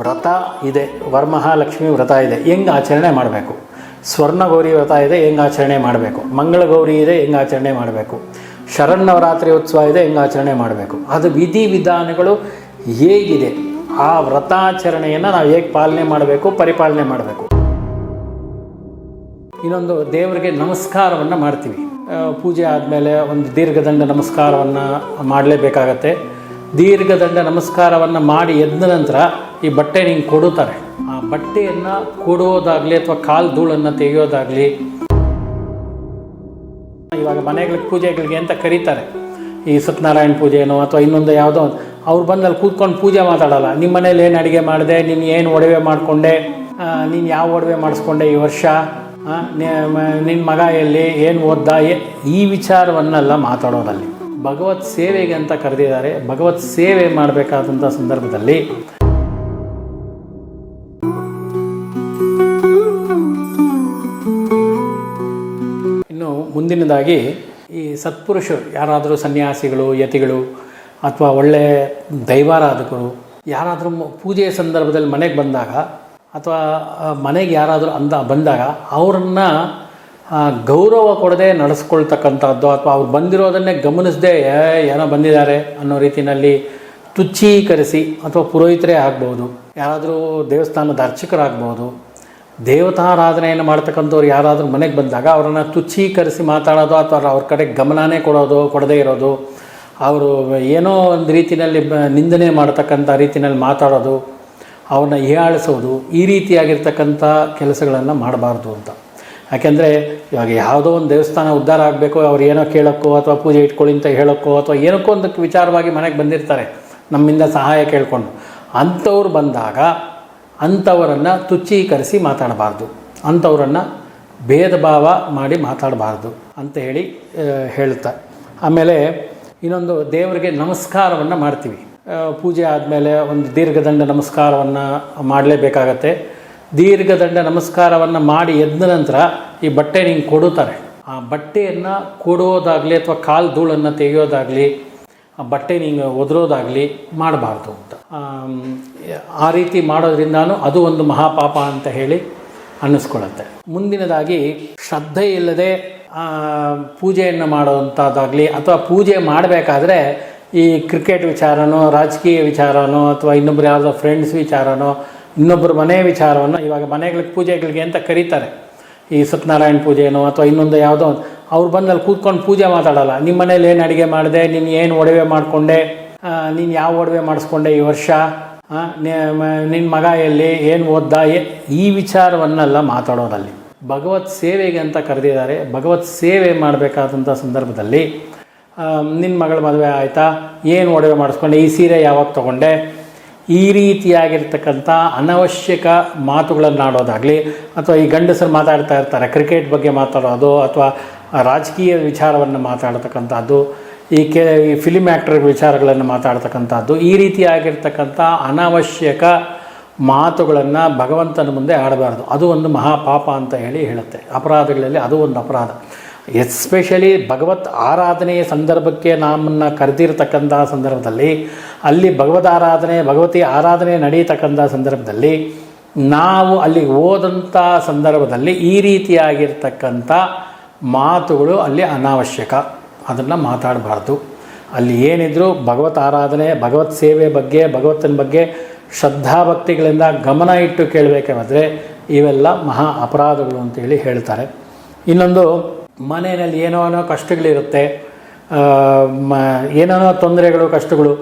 ವ್ರತ ಇದೆ, ವರಮಹಾಲಕ್ಷ್ಮಿ ವ್ರತ ಇದೆ, ಹೆಂಗೆ ಆಚರಣೆ ಮಾಡಬೇಕು, ಸ್ವರ್ಣಗೌರಿ ವ್ರತ ಇದೆ, ಹೆಂಗೆ ಆಚರಣೆ ಮಾಡಬೇಕು, ಮಂಗಳಗೌರಿ ಇದೆ, ಹೆಂಗೆ ಆಚರಣೆ ಮಾಡಬೇಕು, ಶರನ್ನವರಾತ್ರಿ ಉತ್ಸವ ಇದೆ, ಹೆಂಗೆ ಆಚರಣೆ ಮಾಡಬೇಕು, ಅದು ವಿಧಿವಿಧಾನಗಳು ಹೇಗಿದೆ, ಆ ವ್ರತಾಚರಣೆಯನ್ನು ನಾವು ಹೇಗೆ ಪಾಲನೆ ಮಾಡಬೇಕು, ಪರಿಪಾಲನೆ ಮಾಡಬೇಕು. ಇನ್ನೊಂದು, ದೇವರಿಗೆ ನಮಸ್ಕಾರವನ್ನು ಮಾಡ್ತೀವಿ. ಪೂಜೆ ಆದಮೇಲೆ ಒಂದು ದೀರ್ಘದಂಡ ನಮಸ್ಕಾರವನ್ನು ಮಾಡಲೇಬೇಕಾಗತ್ತೆ. ದೀರ್ಘದಂಡ ನಮಸ್ಕಾರವನ್ನು ಮಾಡಿ ಎದ್ದ ನಂತರ ಈ ಬಟ್ಟೆ ನಿಂಗೆ ಕೊಡುತ್ತಾರೆ. ಆ ಬಟ್ಟೆಯನ್ನು ಕೊಡೋದಾಗಲಿ ಅಥವಾ ಕಾಲು ಧೂಳನ್ನು ತೆಗೆಯೋದಾಗಲಿ, ಇವಾಗ ಮನೆಗಳಿಗೆ ಪೂಜೆಗಳಿಗೆ ಅಂತ ಕರೀತಾರೆ, ಈ ಸತ್ಯನಾರಾಯಣ ಪೂಜೆನೋ ಅಥವಾ ಇನ್ನೊಂದು ಯಾವುದೋ, ಅವ್ರು ಬಂದಲ್ಲಿ ಕೂತ್ಕೊಂಡು ಪೂಜೆ ಮಾತಾಡೋಲ್ಲ. ನಿಮ್ಮ ಮನೇಲಿ ಏನು ಅಡುಗೆ ಮಾಡಿದೆ, ನೀನು ಏನು ಒಡವೆ ಮಾಡಿಕೊಂಡೆ, ನೀನು ಯಾವ ಒಡವೆ ಮಾಡಿಸ್ಕೊಂಡೆ ಈ ವರ್ಷ, ನಿನ್ನ ಮಗ ಎಲ್ಲಿ, ಏನು ಓದ್ದ, ಈ ವಿಚಾರವನ್ನೆಲ್ಲ ಮಾತಾಡೋದಲ್ಲಿ. ಭಗವತ್ ಸೇವೆಗೆ ಅಂತ ಕರೆದಿದ್ದಾರೆ. ಭಗವತ್ ಸೇವೆ ಮಾಡಬೇಕಾದಂಥ ಸಂದರ್ಭದಲ್ಲಿ ಇನ್ನು ಮುಂದಿನದಾಗಿ ಈ ಸತ್ಪುರುಷರು ಯಾರಾದರೂ ಸನ್ಯಾಸಿಗಳು, ಯತಿಗಳು ಅಥವಾ ಒಳ್ಳೆಯ ದೈವಾರಾಧಕರು ಯಾರಾದರೂ ಪೂಜೆಯ ಸಂದರ್ಭದಲ್ಲಿ ಮನೆಗೆ ಬಂದಾಗ ಅಥವಾ ಮನೆಗೆ ಯಾರಾದರೂ ಬಂದಾಗ ಅವರನ್ನು ಗೌರವ ಕೊಡದೆ ನಡೆಸ್ಕೊಳ್ತಕ್ಕಂಥದ್ದು, ಅಥವಾ ಅವ್ರು ಬಂದಿರೋದನ್ನೇ ಗಮನಿಸದೆ ಏನೋ ಬಂದಿದ್ದಾರೆ ಅನ್ನೋ ರೀತಿಯಲ್ಲಿ ತುಚ್ಛೀಕರಿಸಿ, ಅಥವಾ ಪುರೋಹಿತರೇ ಆಗ್ಬೋದು, ಯಾರಾದರೂ ದೇವಸ್ಥಾನದ ಅರ್ಚಕರಾಗ್ಬೋದು, ದೇವತಾರಾಧನೆಯನ್ನು ಮಾಡ್ತಕ್ಕಂಥವ್ರು ಯಾರಾದರೂ ಮನೆಗೆ ಬಂದಾಗ ಅವರನ್ನು ತುಚ್ಛೀಕರಿಸಿ ಮಾತಾಡೋದು, ಅಥವಾ ಅವ್ರ ಕಡೆ ಗಮನನೇ ಕೊಡದೇ ಇರೋದು, ಅವರು ಏನೋ ಒಂದು ರೀತಿಯಲ್ಲಿ ನಿಂದನೆ ಮಾಡ್ತಕ್ಕಂಥ ರೀತಿಯಲ್ಲಿ ಮಾತಾಡೋದು, ಅವ್ರನ್ನ ಹೀಯಾಳಿಸೋದು, ಈ ರೀತಿಯಾಗಿರ್ತಕ್ಕಂಥ ಕೆಲಸಗಳನ್ನು ಮಾಡಬಾರ್ದು ಅಂತ. ಯಾಕೆಂದರೆ ಇವಾಗ ಯಾವುದೋ ಒಂದು ದೇವಸ್ಥಾನ ಉದ್ಧಾರ ಆಗಬೇಕು, ಅವ್ರು ಏನೋ ಕೇಳೋಕ್ಕೋ ಅಥವಾ ಪೂಜೆ ಇಟ್ಕೊಳ್ಳಿ ಅಂತ ಹೇಳೋಕ್ಕೋ ಅಥವಾ ಏನಕ್ಕೋ ಒಂದು ವಿಚಾರವಾಗಿ ಮನೆಗೆ ಬಂದಿರ್ತಾರೆ ನಮ್ಮಿಂದ ಸಹಾಯ ಕೇಳಿಕೊಂಡು, ಅಂಥವ್ರು ಬಂದಾಗ ಅಂಥವರನ್ನು ತುಚ್ಛೀಕರಿಸಿ ಮಾತಾಡಬಾರ್ದು, ಅಂಥವರನ್ನು ಭೇದ ಭಾವ ಮಾಡಿ ಮಾತಾಡಬಾರ್ದು ಅಂತ ಹೇಳುತ್ತಾ. ಆಮೇಲೆ ಇನ್ನೊಂದು, ದೇವರಿಗೆ ನಮಸ್ಕಾರವನ್ನು ಮಾಡ್ತೀವಿ. ಪೂಜೆ ಆದಮೇಲೆ ಒಂದು ದೀರ್ಘದಂಡ ನಮಸ್ಕಾರವನ್ನು ಮಾಡಲೇಬೇಕಾಗತ್ತೆ. ದೀರ್ಘದಂಡ ನಮಸ್ಕಾರವನ್ನು ಮಾಡಿ ಎದ್ದ ನಂತರ ಈ ಬಟ್ಟೆ ನಿಂಗೆ ಕೊಡುತ್ತಾರೆ. ಆ ಬಟ್ಟೆಯನ್ನು ಕೊಡೋದಾಗಲಿ ಅಥವಾ ಕಾಲು ಧೂಳನ್ನು ತೆಗೆಯೋದಾಗಲಿ, ಆ ಬಟ್ಟೆ ನಿಂಗೆ ಒದರೋದಾಗಲಿ ಮಾಡಬಾರ್ದು ಅಂತ. ಆ ರೀತಿ ಮಾಡೋದ್ರಿಂದನೂ ಅದು ಒಂದು ಮಹಾಪಾಪ ಅಂತ ಅನ್ನಿಸ್ಕೊಳ್ಳುತ್ತೆ. ಮುಂದಿನದಾಗಿ, ಶ್ರದ್ಧೆ ಇಲ್ಲದೆ ಪೂಜೆಯನ್ನು ಮಾಡೋವಂಥದ್ದಾಗಲಿ, ಅಥವಾ ಪೂಜೆ ಮಾಡಬೇಕಾದ್ರೆ ಈ ಕ್ರಿಕೆಟ್ ವಿಚಾರನೋ, ರಾಜಕೀಯ ವಿಚಾರನೋ, ಅಥವಾ ಇನ್ನೊಬ್ಬರು ಯಾವುದೋ ಫ್ರೆಂಡ್ಸ್ ವಿಚಾರನೋ, ಇನ್ನೊಬ್ಬರು ಮನೆ ವಿಚಾರವನ್ನು, ಇವಾಗ ಮನೆಗಳಿಗೆ ಪೂಜೆಗಳಿಗೆ ಅಂತ ಕರೀತಾರೆ, ಈ ಸತ್ಯನಾರಾಯಣ ಪೂಜೆನೋ ಅಥವಾ ಇನ್ನೊಂದು ಯಾವುದೋ, ಅವ್ರು ಬಂದಲ್ಲಿ ಕೂತ್ಕೊಂಡು ಪೂಜೆ ಮಾತಾಡೋಲ್ಲ. ನಿಮ್ಮ ಮನೇಲಿ ಏನು ಅಡುಗೆ ಮಾಡಿದೆ, ನೀನು ಏನು ಒಡವೆ ಮಾಡಿಕೊಂಡೆ, ನೀನು ಯಾವ ಒಡವೆ ಮಾಡಿಸ್ಕೊಂಡೆ ಈ ವರ್ಷ, ನಿನ್ನ ಮಗ ಎಲ್ಲಿ, ಏನು ಓದ್ದ, ಈ ವಿಚಾರವನ್ನೆಲ್ಲ ಮಾತಾಡೋದಲ್ಲಿ. ಭಗವತ್ ಸೇವೆಗೆ ಅಂತ ಕರೆದಿದ್ದಾರೆ. ಭಗವತ್ ಸೇವೆ ಮಾಡಬೇಕಾದಂಥ ಸಂದರ್ಭದಲ್ಲಿ, ನಿನ್ನ ಮಗಳ ಮದುವೆ ಆಯಿತಾ, ಏನು ಒಡವೆ ಮಾಡಿಸ್ಕೊಂಡೆ, ಈ ಸೀರೆ ಯಾವಾಗ ತೊಗೊಂಡೆ, ಈ ರೀತಿಯಾಗಿರ್ತಕ್ಕಂಥ ಅನವಶ್ಯಕ ಮಾತುಗಳನ್ನು ಆಡೋದಾಗಲಿ, ಅಥವಾ ಈ ಗಂಡಸರು ಮಾತಾಡ್ತಾ ಇರ್ತಾರೆ ಕ್ರಿಕೆಟ್ ಬಗ್ಗೆ ಮಾತಾಡೋದು, ಅಥವಾ ರಾಜಕೀಯ ವಿಚಾರವನ್ನು ಮಾತಾಡ್ತಕ್ಕಂಥದ್ದು, ಈ ಫಿಲಿಮ್ ಆ್ಯಕ್ಟರ್ ವಿಚಾರಗಳನ್ನು ಮಾತಾಡ್ತಕ್ಕಂಥದ್ದು, ಈ ರೀತಿಯಾಗಿರ್ತಕ್ಕಂಥ ಅನಾವಶ್ಯಕ ಮಾತುಗಳನ್ನು ಭಗವಂತನ ಮುಂದೆ ಆಡಬಾರ್ದು. ಅದು ಒಂದು ಮಹಾಪಾಪ ಅಂತ ಹೇಳುತ್ತೆ. ಅಪರಾಧಗಳಲ್ಲಿ ಅದು ಒಂದು ಅಪರಾಧ. ಎಸ್ಪೆಷಲಿ ಭಗವತ್ ಆರಾಧನೆಯ ಸಂದರ್ಭಕ್ಕೆ ನಮ್ಮನ್ನು ಕರೆದಿರ್ತಕ್ಕಂಥ ಸಂದರ್ಭದಲ್ಲಿ, ಅಲ್ಲಿ ಭಗವತಿ ಆರಾಧನೆ ನಡೆಯತಕ್ಕಂಥ ಸಂದರ್ಭದಲ್ಲಿ, ನಾವು ಅಲ್ಲಿ ಹೋದಂಥ ಸಂದರ್ಭದಲ್ಲಿ ಈ ರೀತಿಯಾಗಿರ್ತಕ್ಕಂಥ ಮಾತುಗಳು ಅಲ್ಲಿ ಅನಾವಶ್ಯಕ, ಅದನ್ನು ಮಾತಾಡಬಾರ್ದು. ಅಲ್ಲಿ ಏನಿದ್ರು ಭಗವತ್ ಆರಾಧನೆ, ಭಗವತ್ ಸೇವೆ ಬಗ್ಗೆ, ಭಗವಂತನ ಬಗ್ಗೆ ಶ್ರದ್ಧಾಭಕ್ತಿಗಳಿಂದ ಗಮನ ಇಟ್ಟು ಕೇಳಬೇಕಾದ್ರೆ ಇವೆಲ್ಲ ಮಹಾ ಅಪರಾಧಗಳು ಅಂತೇಳಿ ಹೇಳ್ತಾರೆ. ಇನ್ನೊಂದು, ಮನೆಯಲ್ಲಿ ಏನೋ ಕಷ್ಟಗಳಿರುತ್ತೆ, ಏನೇನೋ ತೊಂದರೆಗಳು, ಕಷ್ಟಗಳು,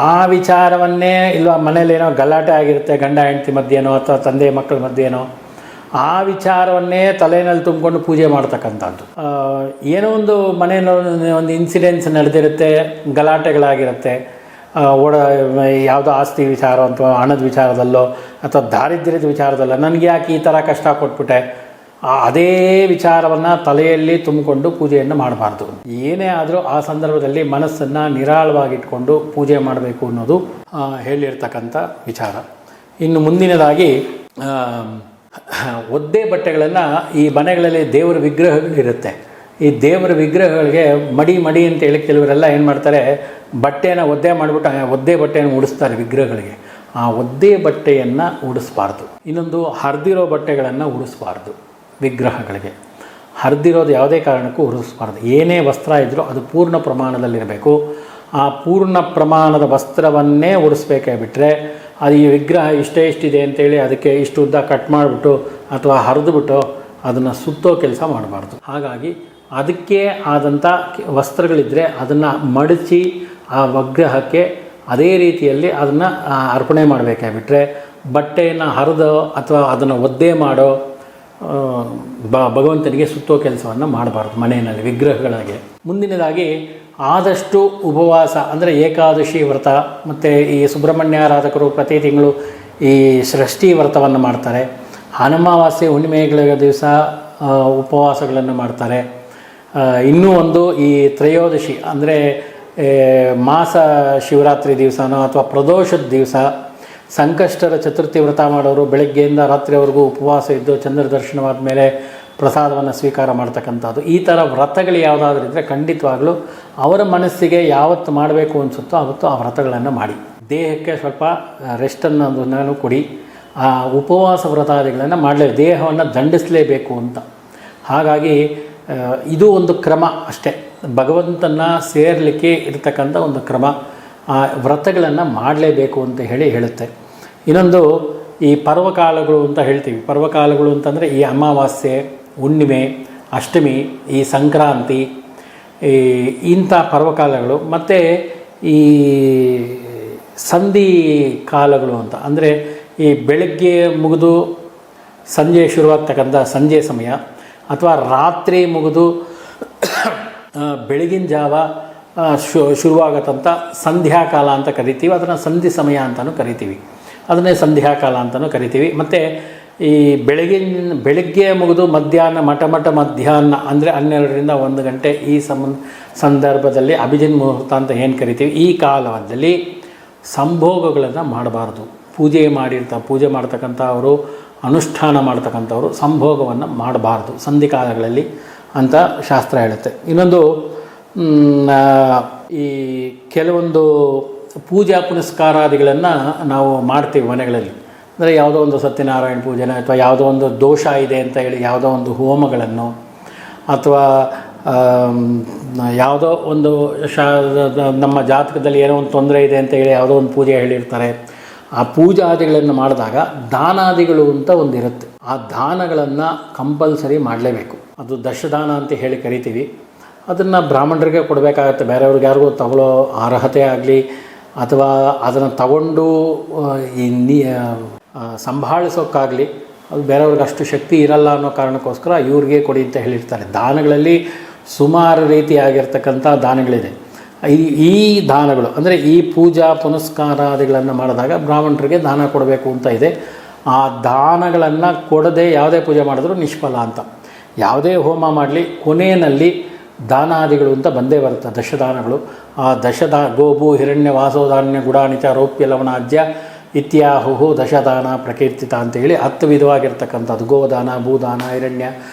ಆ ವಿಚಾರವನ್ನೇ ಇಲ್ಲ, ಮನೇಲಿ ಏನೋ ಗಲಾಟೆ ಆಗಿರುತ್ತೆ, ಗಂಡ ಹೆಂಡತಿ ಮಧ್ಯೆನೋ ಅಥವಾ ತಂದೆ ಮಕ್ಕಳ ಮಧ್ಯೆನೋ, ಆ ವಿಚಾರವನ್ನೇ ತಲೆಯಲ್ಲಿ ತುಂಬಿಕೊಂಡು ಪೂಜೆ ಮಾಡ್ತಕ್ಕಂಥದ್ದು. ಏನೋ ಒಂದು ಮನೆಯಲ್ಲಿ ಒಂದು ಇನ್ಸಿಡೆನ್ಸ್ ನಡೆದಿರುತ್ತೆ, ಗಲಾಟೆಗಳಾಗಿರುತ್ತೆ, ಯಾವುದೋ ಆಸ್ತಿ ವಿಚಾರ ಅಥವಾ ಹಣದ ವಿಚಾರದಲ್ಲೋ ಅಥವಾ ದಾರಿದ್ರ್ಯದ ವಿಚಾರದಲ್ಲೋ, ನನಗೆ ಯಾಕೆ ಈ ಥರ ಕಷ್ಟ ಕೊಟ್ಬಿಟ್ಟೆ, ಅದೇ ವಿಚಾರವನ್ನು ತಲೆಯಲ್ಲಿ ತುಂಬಿಕೊಂಡು ಪೂಜೆಯನ್ನು ಮಾಡಬಾರ್ದು. ಏನೇ ಆದರೂ ಆ ಸಂದರ್ಭದಲ್ಲಿ ಮನಸ್ಸನ್ನು ನಿರಾಳವಾಗಿಟ್ಕೊಂಡು ಪೂಜೆ ಮಾಡಬೇಕು ಅನ್ನೋದು ಹೇಳಿರ್ತಕ್ಕಂಥ ವಿಚಾರ. ಇನ್ನು ಮುಂದಿನದಾಗಿ, ಒದ್ದೆ ಬಟ್ಟೆಗಳನ್ನು, ಈ ಮನೆಗಳಲ್ಲಿ ದೇವರ ವಿಗ್ರಹಗಳಿರುತ್ತೆ, ಈ ದೇವರ ವಿಗ್ರಹಗಳಿಗೆ ಮಡಿ ಅಂತೇಳಿ ಕೆಲವರೆಲ್ಲ ಏನು ಮಾಡ್ತಾರೆ, ಬಟ್ಟೆನ ಒದ್ದೆ ಮಾಡಿಬಿಟ್ಟು ಒದ್ದೆ ಬಟ್ಟೆಯನ್ನು ಉಡಿಸ್ತಾರೆ ವಿಗ್ರಹಗಳಿಗೆ. ಆ ಒದ್ದೆ ಬಟ್ಟೆಯನ್ನು ಉಡಿಸ್ಬಾರ್ದು. ಇನ್ನೊಂದು ಹರಿದಿರೋ ಬಟ್ಟೆಗಳನ್ನು ಉಡಿಸ್ಬಾರ್ದು. ವಿಗ್ರಹಗಳಿಗೆ ಹರಿದಿರೋದು ಯಾವುದೇ ಕಾರಣಕ್ಕೂ ಉಡಿಸ್ಬಾರ್ದು. ಏನೇ ವಸ್ತ್ರ ಇದ್ದರೂ ಅದು ಪೂರ್ಣ ಪ್ರಮಾಣದಲ್ಲಿರಬೇಕು. ಆ ಪೂರ್ಣ ಪ್ರಮಾಣದ ವಸ್ತ್ರವನ್ನೇ ಉಡಿಸ್ಬೇಕೇ ಬಿಟ್ಟರೆ ಅದು ಈ ವಿಗ್ರಹ ಇಷ್ಟಿದೆ ಅಂತೇಳಿ ಅದಕ್ಕೆ ಇಷ್ಟು ಉದ್ದ ಕಟ್ ಮಾಡಿಬಿಟ್ಟು ಅಥವಾ ಹರಿದುಬಿಟ್ಟು ಅದನ್ನು ಸುತ್ತೋ ಕೆಲಸ ಮಾಡಬಾರ್ದು. ಹಾಗಾಗಿ ಅದಕ್ಕೆ ಆದಂಥ ವಸ್ತ್ರಗಳಿದ್ದರೆ ಅದನ್ನು ಮಡಚಿ ಆ ವಿಗ್ರಹಕ್ಕೆ ಅದೇ ರೀತಿಯಲ್ಲಿ ಅದನ್ನು ಅರ್ಪಣೆ ಮಾಡಬೇಕೇ ಬಿಟ್ಟರೆ ಬಟ್ಟೆಯನ್ನು ಹರಿದೋ ಅಥವಾ ಅದನ್ನು ಒದ್ದೆ ಮಾಡೋ ಭಗವಂತನಿಗೆ ಸುತ್ತೋ ಕೆಲಸವನ್ನು ಮಾಡಬಾರ್ದು ಮನೆಯಲ್ಲಿ ವಿಗ್ರಹಗಳಿಗೆ. ಮುಂದಿನದಾಗಿ ಆದಷ್ಟು ಉಪವಾಸ ಅಂದರೆ ಏಕಾದಶಿ ವ್ರತ ಮತ್ತು ಈ ಸುಬ್ರಹ್ಮಣ್ಯ ಆರಾಧಕರು ಪ್ರತಿ ತಿಂಗಳು ಈ ಷಷ್ಠಿ ವ್ರತವನ್ನು ಮಾಡ್ತಾರೆ. ಅಮಾವಾಸ್ಯೆ ಹುಣ್ಣಿಮೆಗಳ ದಿವಸ ಉಪವಾಸಗಳನ್ನು ಮಾಡ್ತಾರೆ. ಇನ್ನೂ ಒಂದು ಈ ತ್ರಯೋದಶಿ ಅಂದರೆ ಮಾಸ ಶಿವರಾತ್ರಿ ದಿವಸನೋ ಅಥವಾ ಪ್ರದೋಷದ ದಿವಸ ಸಂಕಷ್ಟರ ಚತುರ್ಥಿ ವ್ರತ ಮಾಡೋರು ಬೆಳಗ್ಗೆಯಿಂದ ರಾತ್ರಿವರೆಗೂ ಉಪವಾಸ ಇದ್ದು ಚಂದ್ರ ದರ್ಶನವಾದ ಮೇಲೆ ಪ್ರಸಾದವನ್ನು ಸ್ವೀಕಾರ ಮಾಡ್ತಕ್ಕಂಥದ್ದು. ಈ ಥರ ವ್ರತಗಳು ಯಾವುದಾದ್ರೂ ಇದ್ದರೆ ಖಂಡಿತವಾಗಲೂ ಅವರ ಮನಸ್ಸಿಗೆ ಯಾವತ್ತು ಮಾಡಬೇಕು ಅನಿಸುತ್ತೋ ಆವತ್ತು ಆ ವ್ರತಗಳನ್ನು ಮಾಡಿ. ದೇಹಕ್ಕೆ ಸ್ವಲ್ಪ ರೆಸ್ಟನ್ನು ಕೊಡಿ. ಆ ಉಪವಾಸ ವ್ರತಾದಿಗಳನ್ನು ಮಾಡಲೇಬೇಕು, ದೇಹವನ್ನು ದಂಡಿಸಲೇಬೇಕು ಅಂತ. ಹಾಗಾಗಿ ಇದು ಒಂದು ಕ್ರಮ ಅಷ್ಟೇ, ಭಗವಂತನ ಸೇರಲಿಕ್ಕೆ ಇರತಕ್ಕಂಥ ಒಂದು ಕ್ರಮ. ಆ ವ್ರತಗಳನ್ನು ಮಾಡಲೇಬೇಕು ಅಂತ ಹೇಳುತ್ತೆ. ಇನ್ನೊಂದು ಈ ಪರ್ವಕಾಲಗಳು ಅಂತ ಹೇಳ್ತೀವಿ. ಪರ್ವಕಾಲಗಳು ಅಂತಂದರೆ ಈ ಅಮಾವಾಸ್ಯೆ, ಹುಣ್ಣಿಮೆ, ಅಷ್ಟಮಿ, ಈ ಸಂಕ್ರಾಂತಿ, ಇಂಥ ಪರ್ವಕಾಲಗಳು ಮತ್ತು ಈ ಸಂಧಿ ಕಾಲಗಳು ಅಂತ ಅಂದರೆ ಈ ಬೆಳಗ್ಗೆ ಮುಗಿದು ಸಂಜೆ ಶುರುವಾಗ್ತಕ್ಕಂಥ ಸಂಜೆ ಸಮಯ ಅಥವಾ ರಾತ್ರಿ ಮುಗಿದು ಬೆಳಗಿನ ಜಾವ ಶುರುವಾಗತ್ತಂಥ ಸಂಧ್ಯಾಕಾಲ ಅಂತ ಕರಿತೀವಿ. ಅದನ್ನು ಸಂಧಿ ಸಮಯ ಅಂತಲೂ ಕರಿತೀವಿ, ಅದನ್ನೇ ಸಂಧ್ಯಾಕಾಲ ಅಂತಲೂ ಕರಿತೀವಿ. ಮತ್ತು ಈ ಬೆಳಗ್ಗೆ ಮುಗಿದು ಮಧ್ಯಾಹ್ನ ಮಧ್ಯಾಹ್ನ ಅಂದರೆ 12ರಿಂದ 1 ಗಂಟೆ ಈ ಸಂದರ್ಭದಲ್ಲಿ ಅಭಿಜಿನ್ ಮುಹೂರ್ತ ಅಂತ ಏನು ಕರಿತೀವಿ. ಈ ಕಾಲದಲ್ಲಿ ಸಂಭೋಗಗಳನ್ನು ಮಾಡಬಾರ್ದು. ಪೂಜೆ ಮಾಡ್ತಕ್ಕಂಥವರು, ಅನುಷ್ಠಾನ ಮಾಡ್ತಕ್ಕಂಥವರು ಸಂಭೋಗವನ್ನು ಮಾಡಬಾರ್ದು ಸಂಧಿಕಾಲಗಳಲ್ಲಿ ಅಂತ ಶಾಸ್ತ್ರ ಹೇಳುತ್ತೆ. ಇನ್ನೊಂದು ಈ ಕೆಲವೊಂದು ಪೂಜಾ ಪುನಸ್ಕಾರಾದಿಗಳನ್ನು ನಾವು ಮಾಡ್ತೀವಿ ಮನೆಗಳಲ್ಲಿ. ಅಂದರೆ ಯಾವುದೋ ಒಂದು ಸತ್ಯನಾರಾಯಣ ಪೂಜೆನ ಅಥವಾ ಯಾವುದೋ ಒಂದು ದೋಷ ಇದೆ ಅಂತ ಹೇಳಿ ಯಾವುದೋ ಒಂದು ಹೋಮಗಳನ್ನು ಅಥವಾ ಯಾವುದೋ ಒಂದು ನಮ್ಮ ಜಾತಕದಲ್ಲಿ ಏನೋ ಒಂದು ತೊಂದರೆ ಇದೆ ಅಂತ ಹೇಳಿ ಯಾವುದೋ ಒಂದು ಪೂಜೆ ಹೇಳಿರ್ತಾರೆ. ಆ ಪೂಜಾದಿಗಳನ್ನು ಮಾಡಿದಾಗ ದಾನಾದಿಗಳು ಅಂತ ಒಂದು ಇರುತ್ತೆ. ಆ ದಾನಗಳನ್ನು ಕಂಪಲ್ಸರಿ ಮಾಡಲೇಬೇಕು. ಅದು ದಶದಾನ ಅಂತ ಹೇಳಿ ಕರಿತೀವಿ. ಅದನ್ನು ಬ್ರಾಹ್ಮಣರಿಗೆ ಕೊಡಬೇಕಾಗತ್ತೆ. ಬೇರೆಯವ್ರಿಗೆ ಯಾರಿಗೂ ತಗೊಳ್ಳೋ ಅರ್ಹತೆ ಆಗಲಿ ಅಥವಾ ಅದನ್ನು ತಗೊಂಡು ಸಂಭಾಳಿಸೋಕ್ಕಾಗಲಿ ಅದು ಬೇರೆಯವ್ರಿಗೆ ಅಷ್ಟು ಶಕ್ತಿ ಇರಲ್ಲ ಅನ್ನೋ ಕಾರಣಕ್ಕೋಸ್ಕರ ಇವ್ರಿಗೆ ಕೊಡಿ ಅಂತ ಹೇಳಿರ್ತಾರೆ. ದಾನಗಳಲ್ಲಿ ಸುಮಾರು ರೀತಿಯಾಗಿರ್ತಕ್ಕಂಥ ದಾನಗಳಿದೆ. ಈ ದಾನಗಳು ಅಂದರೆ ಈ ಪೂಜಾ ಪುನಸ್ಕಾರಾದಿಗಳನ್ನು ಮಾಡಿದಾಗ ಬ್ರಾಹ್ಮಣರಿಗೆ ದಾನ ಕೊಡಬೇಕು ಅಂತ ಇದೆ. ಆ ದಾನಗಳನ್ನು ಕೊಡದೆ ಯಾವುದೇ ಪೂಜೆ ಮಾಡಿದ್ರೂ ನಿಷ್ಫಲ ಅಂತ. ಯಾವುದೇ ಹೋಮ ಮಾಡಲಿ ಕೊನೆಯಲ್ಲಿ ದಾನಾದಿಗಳು ಅಂತ ಬಂದೇ ಬರುತ್ತೆ, ದಶದಾನಗಳು. ಆ ಗೋಭೂ ಹಿರಣ್ಯ ವಾಸೋಧಾನ್ಯ ಗುಡಾನಿಚ ರೌಪ್ಯ ಲವಣಾಜ್ಯ ಇತ್ಯಾಹು ದಶದಾನ ಪ್ರಕೀರ್ತಿತ ಅಂತೇಳಿ 10 ವಿಧವಾಗಿರ್ತಕ್ಕಂಥದ್ದು. ಗೋದಾನ, ಭೂದಾನ, ಹಿರಣ್ಯ,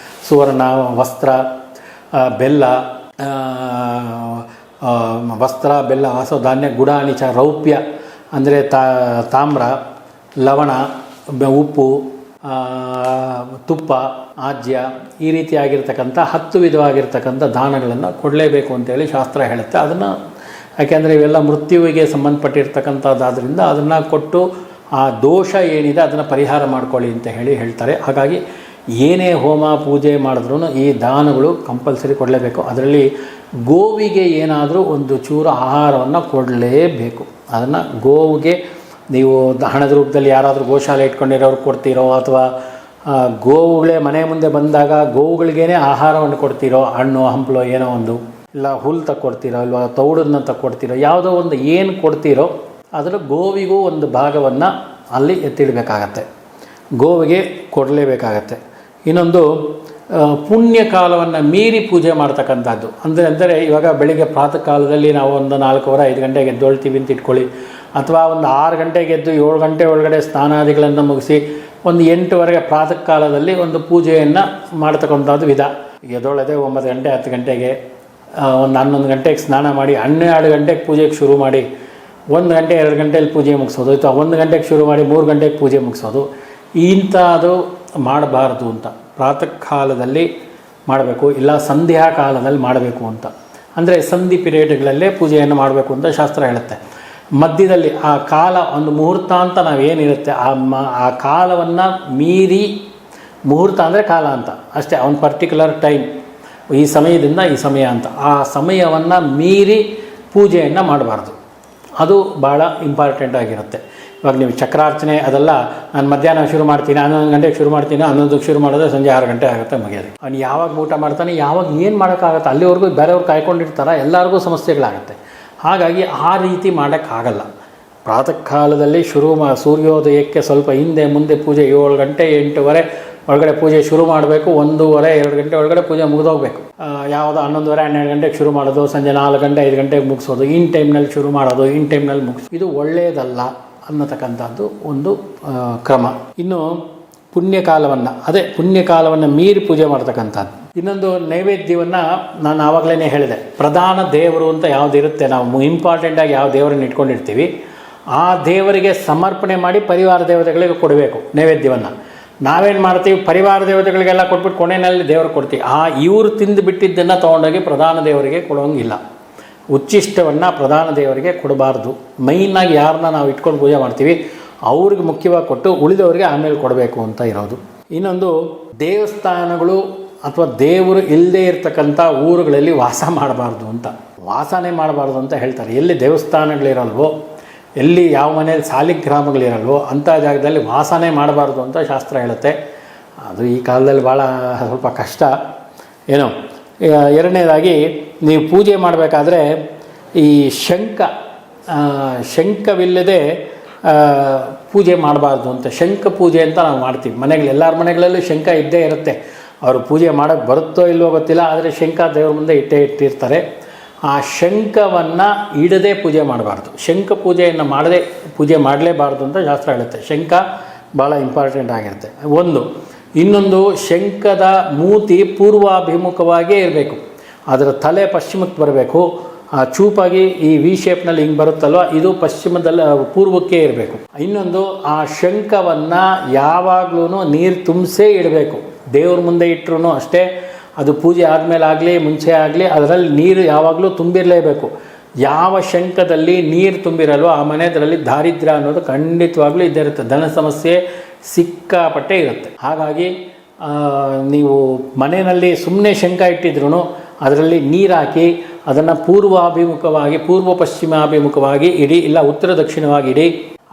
ಸುವರ್ಣ, ವಸ್ತ್ರ, ಬೆಲ್ಲ, ವಾಸೋಧಾನ್ಯ, ಗುಡಾನಿಚ ರೌಪ್ಯ ಅಂದರೆ ತಾಮ್ರ, ಲವಣ, ಉಪ್ಪು, ತುಪ್ಪ, ಆಜ್ಯ, ಈ ರೀತಿಯಾಗಿರ್ತಕ್ಕಂಥ 10 ವಿಧವಾಗಿರ್ತಕ್ಕಂಥ ದಾನಗಳನ್ನು ಕೊಡಲೇಬೇಕು ಅಂತೇಳಿ ಶಾಸ್ತ್ರ ಹೇಳುತ್ತೆ. ಅದನ್ನು ಯಾಕೆಂದರೆ ಇವೆಲ್ಲ ಮೃತ್ಯುವಿಗೆ ಸಂಬಂಧಪಟ್ಟಿರ್ತಕ್ಕಂಥದ್ದಾದ್ದರಿಂದ ಅದನ್ನು ಕೊಟ್ಟು ಆ ದೋಷ ಏನಿದೆ ಅದನ್ನು ಪರಿಹಾರ ಮಾಡ್ಕೊಳ್ಳಿ ಅಂತ ಹೇಳ್ತಾರೆ. ಹಾಗಾಗಿ ಏನೇ ಹೋಮ ಪೂಜೆ ಮಾಡಿದ್ರೂ ಈ ದಾನಗಳು ಕಂಪಲ್ಸರಿ ಕೊಡಲೇಬೇಕು. ಅದರಲ್ಲಿ ಗೋವಿಗೆ ಏನಾದರೂ ಒಂದು ಚೂರು ಆಹಾರವನ್ನು ಕೊಡಲೇಬೇಕು. ಅದನ್ನು ಗೋವಿಗೆ ನೀವು ಹಣದ ರೂಪದಲ್ಲಿ ಯಾರಾದರೂ ಗೋಶಾಲೆ ಇಟ್ಕೊಂಡಿರೋರು ಕೊಡ್ತೀರೋ ಅಥವಾ ಗೋವುಗಳೇ ಮನೆ ಮುಂದೆ ಬಂದಾಗ ಗೋವುಗಳಿಗೇ ಆಹಾರವನ್ನು ಕೊಡ್ತೀರೋ, ಹಣ್ಣು ಹಂಪಲು ಏನೋ ಒಂದು, ಇಲ್ಲ ಹುಲ್ಲು ತಕ್ಕೊಡ್ತೀರೋ, ಇಲ್ವಾ ತೌಡನ್ನ ತಕ್ಕೊಡ್ತೀರೋ, ಯಾವುದೋ ಒಂದು ಏನು ಕೊಡ್ತೀರೋ ಅದರ ಗೋವಿಗೂ ಒಂದು ಭಾಗವನ್ನು ಅಲ್ಲಿ ಎತ್ತಿಡಬೇಕಾಗತ್ತೆ, ಗೋವಿಗೆ ಕೊಡಲೇಬೇಕಾಗತ್ತೆ. ಇನ್ನೊಂದು ಪುಣ್ಯ ಕಾಲವನ್ನು ಮೀರಿ ಪೂಜೆ ಮಾಡ್ತಕ್ಕಂಥದ್ದು ಅಂದರೆ ಇವಾಗ ಬೆಳಿಗ್ಗೆ ಪ್ರಾತಃ ಕಾಲದಲ್ಲಿ ನಾವು ಒಂದು 4-5 ಗಂಟೆಗೆ ಎದ್ದೊಳ್ತೀವಿ ಅಂತ ಇಟ್ಕೊಳ್ಳಿ, ಅಥವಾ ಒಂದು 6 ಗಂಟೆಗೆ ಎದ್ದು 7 ಗಂಟೆ ಒಳಗಡೆ ಸ್ನಾನಾದಿಗಳನ್ನು ಮುಗಿಸಿ ಒಂದು 8ವರೆಗೆ ಪ್ರಾತಃ ಕಾಲದಲ್ಲಿ ಒಂದು ಪೂಜೆಯನ್ನು ಮಾಡ್ತಕ್ಕಂಥದ್ದು ವಿಧ. ಎದ್ದೊಳದೆ 9 ಗಂಟೆ 10 ಗಂಟೆಗೆ ಒಂದು 11 ಗಂಟೆಗೆ ಸ್ನಾನ ಮಾಡಿ 12 ಗಂಟೆಗೆ ಪೂಜೆಗೆ ಶುರು ಮಾಡಿ 1 ಗಂಟೆ 2 ಗಂಟೆಯಲ್ಲಿ ಪೂಜೆ ಮುಗಿಸೋದು, ಅಥವಾ 1 ಗಂಟೆಗೆ ಶುರು ಮಾಡಿ 3 ಗಂಟೆಗೆ ಪೂಜೆ ಮುಗಿಸೋದು, ಇಂಥದ್ದು ಮಾಡಬಾರ್ದು ಅಂತ. ಪ್ರಾತಃ ಕಾಲದಲ್ಲಿ ಮಾಡಬೇಕು, ಇಲ್ಲ ಸಂಧ್ಯಾ ಕಾಲದಲ್ಲಿ ಮಾಡಬೇಕು ಅಂತ. ಅಂದರೆ ಸಂಧಿ ಪಿರಿಯಡ್ಗಳಲ್ಲೇ ಪೂಜೆಯನ್ನು ಮಾಡಬೇಕು ಅಂತ ಶಾಸ್ತ್ರ ಹೇಳುತ್ತೆ. ಮಧ್ಯದಲ್ಲಿ ಆ ಕಾಲ ಒಂದು ಮುಹೂರ್ತ ಅಂತ ನಾವೇನಿರುತ್ತೆ ಆ ಕಾಲವನ್ನು ಮೀರಿ, ಮುಹೂರ್ತ ಅಂದರೆ ಕಾಲ ಅಂತ ಅಷ್ಟೇ, ಒಂದು ಪರ್ಟಿಕ್ಯುಲರ್ ಟೈಮ್, ಈ ಸಮಯದಿಂದ ಈ ಸಮಯ ಅಂತ, ಆ ಸಮಯವನ್ನು ಮೀರಿ ಪೂಜೆಯನ್ನು ಮಾಡಬಾರ್ದು. ಅದು ಭಾಳ ಇಂಪಾರ್ಟೆಂಟ್ ಆಗಿರುತ್ತೆ. ಇವಾಗ ನೀವು ಚಕ್ರಾರ್ಚನೆ ಅದೆಲ್ಲ ನಾನು ಮಧ್ಯಾಹ್ನ ಶುರು ಮಾಡ್ತೀನಿ, 11 ಗಂಟೆಗೆ ಶುರು ಮಾಡ್ತೀನಿ, 11ಕ್ಕೆ ಶುರು ಮಾಡಿದ್ರೆ ಸಂಜೆ 6 ಗಂಟೆ ಆಗುತ್ತೆ ಮುಗಿಯೋದು. ಅವ್ನು ಯಾವಾಗ ಊಟ ಮಾಡ್ತಾನೆ, ಯಾವಾಗ ಏನು ಮಾಡೋಕ್ಕಾಗತ್ತೆ, ಅಲ್ಲಿವರೆಗೂ ಬೇರೆಯವ್ರು ಕಾಯ್ಕೊಂಡಿರ್ತಾರೆ, ಎಲ್ಲರಿಗೂ ಸಮಸ್ಯೆಗಳಾಗುತ್ತೆ. ಹಾಗಾಗಿ ಆ ರೀತಿ ಮಾಡೋಕ್ಕಾಗಲ್ಲ. ಪ್ರಾತಃ ಕಾಲದಲ್ಲಿ ಸೂರ್ಯೋದಯಕ್ಕೆ ಸ್ವಲ್ಪ ಹಿಂದೆ ಮುಂದೆ ಪೂಜೆ 7 ಗಂಟೆ 8:30 ಒಳಗಡೆ ಪೂಜೆ ಶುರು ಮಾಡಬೇಕು. 1:30 2 ಗಂಟೆ ಒಳಗಡೆ ಪೂಜೆ ಮುಗಿದೋಗ್ಬೇಕು. ಯಾವುದೋ 11:30 12 ಗಂಟೆಗೆ ಶುರು ಮಾಡೋದು, ಸಂಜೆ 4 ಗಂಟೆ 5 ಗಂಟೆಗೆ ಮುಗಿಸೋದು, ಇನ್ ಟೈಮ್ನಲ್ಲಿ ಶುರು ಮಾಡೋದು, ಇನ್ ಟೈಮ್ನಲ್ಲಿ ಮುಗಿಸೋದು, ಇದು ಒಳ್ಳೆಯದಲ್ಲ ಅನ್ನತಕ್ಕಂಥದ್ದು ಒಂದು ಕ್ರಮ. ಇನ್ನು ಪುಣ್ಯಕಾಲವನ್ನು ಮೀರಿ ಪೂಜೆ ಮಾಡ್ತಕ್ಕಂಥದ್ದು. ಇನ್ನೊಂದು ನೈವೇದ್ಯವನ್ನು ನಾನು ಆವಾಗಲೇ ಹೇಳಿದೆ, ಪ್ರಧಾನ ದೇವರು ಅಂತ ಯಾವುದಿರುತ್ತೆ, ನಾವು ಇಂಪಾರ್ಟೆಂಟಾಗಿ ಯಾವ ದೇವರನ್ನು ಇಟ್ಕೊಂಡಿರ್ತೀವಿ ಆ ದೇವರಿಗೆ ಸಮರ್ಪಣೆ ಮಾಡಿ ಪರಿವಾರ ದೇವತೆಗಳಿಗೆ ಕೊಡಬೇಕು ನೈವೇದ್ಯವನ್ನು. ನಾವೇನು ಮಾಡ್ತೀವಿ, ಪರಿವಾರ ದೇವತೆಗಳಿಗೆಲ್ಲ ಕೊಟ್ಬಿಟ್ಟು ಕೊನೆಯಲ್ಲಿ ದೇವ್ರಿಗೆ ಕೊಡ್ತೀವಿ. ಇವರು ತಿಂದು ಬಿಟ್ಟಿದ್ದನ್ನು ತೊಗೊಂಡೋಗಿ ಪ್ರಧಾನ ದೇವರಿಗೆ ಕೊಡೋಂಗಿಲ್ಲ. ಉಚ್ಚಿಷ್ಟವನ್ನು ಪ್ರಧಾನ ದೇವರಿಗೆ ಕೊಡಬಾರ್ದು. ಮೈನಾಗಿ ಯಾರನ್ನ ನಾವು ಇಟ್ಕೊಂಡು ಪೂಜೆ ಮಾಡ್ತೀವಿ ಅವ್ರಿಗೆ ಮುಖ್ಯವಾಗಿ ಕೊಟ್ಟು ಉಳಿದವರಿಗೆ ಆಮೇಲೆ ಕೊಡಬೇಕು ಅಂತ ಇರೋದು. ಇನ್ನೊಂದು, ದೇವಸ್ಥಾನಗಳು ಅಥವಾ ದೇವರು ಇಲ್ಲದೇ ಇರತಕ್ಕಂಥ ಊರುಗಳಲ್ಲಿ ವಾಸ ಮಾಡಬಾರ್ದು ಅಂತ, ವಾಸನೆ ಮಾಡಬಾರ್ದು ಅಂತ ಹೇಳ್ತಾರೆ. ಎಲ್ಲಿ ದೇವಸ್ಥಾನಗಳಿರಲ್ವೋ, ಎಲ್ಲಿ ಯಾವ ಮನೆಯಲ್ಲಿ ಸಾಲಿಗ್ರಾಮಗಳಿರಲ್ವೋ ಅಂಥ ಜಾಗದಲ್ಲಿ ವಾಸನೆ ಮಾಡಬಾರ್ದು ಅಂತ ಶಾಸ್ತ್ರ ಹೇಳುತ್ತೆ. ಅದು ಈ ಕಾಲದಲ್ಲಿ ಭಾಳ ಸ್ವಲ್ಪ ಕಷ್ಟ ಏನೋ. ಎರಡನೇದಾಗಿ, ನೀವು ಪೂಜೆ ಮಾಡಬೇಕಾದ್ರೆ ಈ ಶಂಖವಿಲ್ಲದೆ ಪೂಜೆ ಮಾಡಬಾರ್ದು ಅಂತ. ಶಂಖ ಪೂಜೆ ಅಂತ ನಾವು ಮಾಡ್ತೀವಿ ಮನೆಗಳಲ್ಲಿ, ಎಲ್ಲರ ಮನೆಗಳಲ್ಲೂ ಶಂಖ ಇದ್ದೇ ಇರುತ್ತೆ. ಅವರು ಪೂಜೆ ಮಾಡೋಕ್ಕೆ ಬರುತ್ತೋ ಇಲ್ವೋ ಗೊತ್ತಿಲ್ಲ, ಆದರೆ ಶಂಖ ದೇವ್ರ ಮುಂದೆ ಇಟ್ಟಿರ್ತಾರೆ. ಆ ಶಂಖವನ್ನು ಇಡದೆ ಪೂಜೆ ಮಾಡಬಾರ್ದು. ಶಂಖ ಪೂಜೆಯನ್ನು ಮಾಡದೆ ಪೂಜೆ ಮಾಡಲೇಬಾರ್ದು ಅಂತ ಶಾಸ್ತ್ರ ಹೇಳುತ್ತೆ. ಶಂಖ ಭಾಳ ಇಂಪಾರ್ಟೆಂಟ್ ಆಗಿರುತ್ತೆ ಒಂದು. ಇನ್ನೊಂದು, ಶಂಖದ ಮೂತಿ ಪೂರ್ವಾಭಿಮುಖವಾಗೇ ಇರಬೇಕು, ಅದರ ತಲೆ ಪಶ್ಚಿಮಕ್ಕೆ ಬರಬೇಕು. ಆ ಚೂಪಾಗಿ ಈ ವಿ ಶೇಪ್ನಲ್ಲಿ ಹಿಂಗೆ ಬರುತ್ತಲ್ವ, ಇದು ಪಶ್ಚಿಮದಲ್ಲಿ ಪೂರ್ವಕ್ಕೆ ಇರಬೇಕು. ಇನ್ನೊಂದು, ಆ ಶಂಖವನ್ನು ಯಾವಾಗಲೂ ನೀರು ತುಂಬಿಸೇ ಇಡಬೇಕು. ದೇವ್ರ ಮುಂದೆ ಇಟ್ಟರು ಅಷ್ಟೇ, ಅದು ಪೂಜೆ ಆದಮೇಲೆ ಆಗಲಿ ಮುಂಚೆ ಆಗಲಿ ಅದರಲ್ಲಿ ನೀರು ಯಾವಾಗಲೂ ತುಂಬಿರಲೇಬೇಕು. ಯಾವ ಶಂಖದಲ್ಲಿ ನೀರು ತುಂಬಿರಲ್ವೋ ಆ ಮನೆಯಲ್ಲಿ ದಾರಿದ್ರ್ಯ ಅನ್ನೋದು ಖಂಡಿತವಾಗ್ಲೂ ಇದ್ದೇ ಇರುತ್ತೆ. ಧನ ಸಮಸ್ಯೆ ಸಿಕ್ಕಾಪಟ್ಟೆ ಇರುತ್ತೆ. ಹಾಗಾಗಿ ನೀವು ಮನೆಯಲ್ಲಿ ಸುಮ್ಮನೆ ಶಂಖ ಇಟ್ಟಿದ್ರೂ ಅದರಲ್ಲಿ ನೀರು ಹಾಕಿ ಅದನ್ನು ಪೂರ್ವ ಪಶ್ಚಿಮಾಭಿಮುಖವಾಗಿ ಇಡಿ, ಇಲ್ಲ ಉತ್ತರ ದಕ್ಷಿಣವಾಗಿ ಇಡಿ.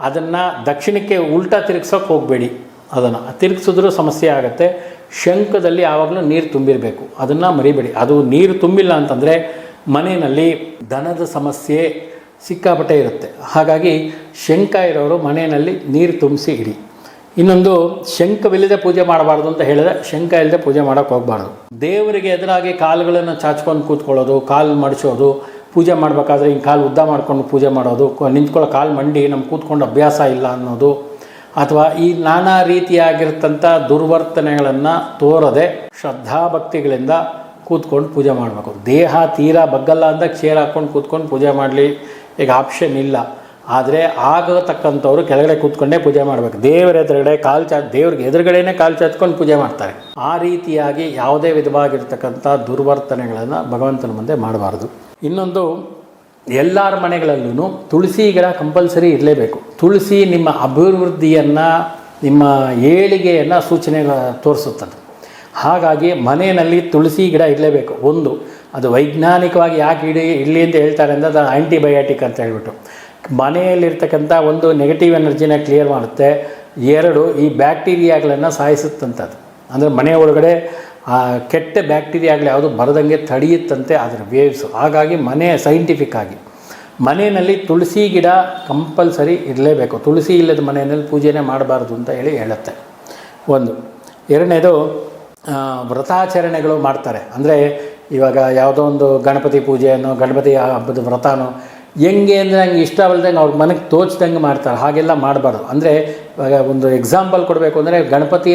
ಅದನ್ನು ದಕ್ಷಿಣಕ್ಕೆ ಉಲ್ಟಾ ತಿರುಗ್ಸೋಕೆ ಹೋಗಬೇಡಿ. ಅದನ್ನು ತಿರುಗಿಸಿದ್ರೂ ಸಮಸ್ಯೆ ಆಗುತ್ತೆ. ಶಂಖದಲ್ಲಿ ಯಾವಾಗಲೂ ನೀರು ತುಂಬಿರಬೇಕು, ಅದನ್ನು ಮರಿಬೇಡಿ. ಅದು ನೀರು ತುಂಬಿಲ್ಲ ಅಂತಂದರೆ ಮನೆಯಲ್ಲಿ ದನದ ಸಮಸ್ಯೆ ಸಿಕ್ಕಾಪಟ್ಟೆ ಇರುತ್ತೆ. ಹಾಗಾಗಿ ಶಂಖ ಇರೋರು ಮನೆಯಲ್ಲಿ ನೀರು ತುಂಬಿಸಿ ಇಡಿ. ಇನ್ನೊಂದು, ಶಂಖವಿಲ್ಲದೆ ಪೂಜೆ ಮಾಡಬಾರ್ದು ಅಂತ ಹೇಳಿದ್ರೆ ಶಂಖ ಇಲ್ಲದೆ ಪೂಜೆ ಮಾಡೋಕ್ಕೆ ಹೋಗಬಾರ್ದು. ದೇವರಿಗೆ ಎದುರಾಗಿ ಕಾಲುಗಳನ್ನು ಚಾಚ್ಕೊಂಡು ಕೂತ್ಕೊಳ್ಳೋದು, ಕಾಲು ಮಡಿಸೋದು, ಪೂಜೆ ಮಾಡಬೇಕಾದ್ರೆ ಹಿಂಗೆ ಕಾಲು ಉದ್ದ ಮಾಡ್ಕೊಂಡು ಪೂಜೆ ಮಾಡೋದು, ನಿಂತ್ಕೊಳ್ಳೋ ಕಾಲು ಮಂಡಿ ನಮ್ಗೆ ಕೂತ್ಕೊಂಡು ಅಭ್ಯಾಸ ಇಲ್ಲ ಅನ್ನೋದು, ಅಥವಾ ಈ ನಾನಾ ರೀತಿಯಾಗಿರ್ತಂಥ ದುರ್ವರ್ತನೆಗಳನ್ನು ತೋರದೆ ಶ್ರದ್ಧಾಭಕ್ತಿಗಳಿಂದ ಕೂತ್ಕೊಂಡು ಪೂಜೆ ಮಾಡಬೇಕು. ದೇಹ ತೀರಾ ಬಗ್ಗಲ್ಲ ಅಂತ ಚೇರ್ ಹಾಕ್ಕೊಂಡು ಕೂತ್ಕೊಂಡು ಪೂಜೆ ಮಾಡಲಿ ಈಗ ಆಪ್ಷನ್ ಇಲ್ಲ. ಆದರೆ ಆಗತಕ್ಕಂಥವ್ರು ಕೆಳಗಡೆ ಕೂತ್ಕೊಂಡೇ ಪೂಜೆ ಮಾಡಬೇಕು. ದೇವರ ಎದುರುಗಡೆ ದೇವ್ರಿಗೆ ಎದುರುಗಡೆನೇ ಕಾಲು ಚಾಚ್ಕೊಂಡು ಪೂಜೆ ಮಾಡ್ತಾರೆ. ಆ ರೀತಿಯಾಗಿ ಯಾವುದೇ ವಿಧವಾಗಿರ್ತಕ್ಕಂಥ ದುರ್ವರ್ತನೆಗಳನ್ನು ಭಗವಂತನ ಮುಂದೆ ಮಾಡಬಾರ್ದು. ಇನ್ನೊಂದು, ಎಲ್ಲರ ಮನೆಗಳಲ್ಲೂ ತುಳಸಿ ಗಿಡ ಕಂಪಲ್ಸರಿ ಇರಲೇಬೇಕು. ತುಳಸಿ ನಿಮ್ಮ ಅಭಿವೃದ್ಧಿಯನ್ನು, ನಿಮ್ಮ ಏಳಿಗೆಯನ್ನು ಸೂಚನೆ ತೋರಿಸುತ್ತದೆ. ಹಾಗಾಗಿ ಮನೆಯಲ್ಲಿ ತುಳಸಿ ಗಿಡ ಇರಲೇಬೇಕು. ಒಂದು, ಅದು ವೈಜ್ಞಾನಿಕವಾಗಿ ಯಾಕೆ ಇರಲಿ ಅಂತ ಹೇಳ್ತಾರೆ ಅಂದರೆ ಅದು ಆ್ಯಂಟಿಬಯೋಟಿಕ್ ಅಂತ ಹೇಳ್ಬಿಟ್ಟು ಮನೆಯಲ್ಲಿರ್ತಕ್ಕಂಥ ಒಂದು ನೆಗೆಟಿವ್ ಎನರ್ಜಿನ ಕ್ಲಿಯರ್ ಮಾಡುತ್ತೆ. ಎರಡು, ಈ ಬ್ಯಾಕ್ಟೀರಿಯಾಗಳನ್ನು ಸಾಯಿಸುತ್ತಂಥದ್ದು. ಅಂದರೆ ಮನೆಯ ಒಳಗಡೆ ಕೆಟ್ಟ ಬ್ಯಾಕ್ಟೀರಿಯಾಗಳು ಯಾವುದು ಬರದಂಗೆ ತಡೆಯುತ್ತಂತೆ ಅದರ ವೇವ್ಸು. ಹಾಗಾಗಿ ಸೈಂಟಿಫಿಕ್ ಆಗಿ ಮನೆಯಲ್ಲಿ ತುಳಸಿ ಗಿಡ ಕಂಪಲ್ಸರಿ ಇರಲೇಬೇಕು. ತುಳಸಿ ಇಲ್ಲದ ಮನೆಯಲ್ಲಿ ಪೂಜೆನೇ ಮಾಡಬಾರ್ದು ಅಂತ ಹೇಳುತ್ತೆ ಒಂದು. ಎರಡನೇದು, ವ್ರತಾಚರಣೆಗಳು ಮಾಡ್ತಾರೆ. ಅಂದರೆ ಇವಾಗ ಯಾವುದೋ ಒಂದು ಗಣಪತಿ ಪೂಜೆಯನ್ನು, ಗಣಪತಿ ಹಬ್ಬದ ವ್ರತನೋ ಹೆಂಗೆ ಅಂದರೆ ಹಂಗೆ ಇಷ್ಟ ಬಲ್ದಂಗೆ ಅವ್ರ ಮನೆಗೆ ತೋಚ್ದಂಗೆ ಮಾಡ್ತಾರೆ. ಹಾಗೆಲ್ಲ ಮಾಡಬಾರ್ದು. ಅಂದರೆ ಒಂದು ಎಕ್ಸಾಂಪಲ್ ಕೊಡಬೇಕು ಅಂದರೆ ಗಣಪತಿ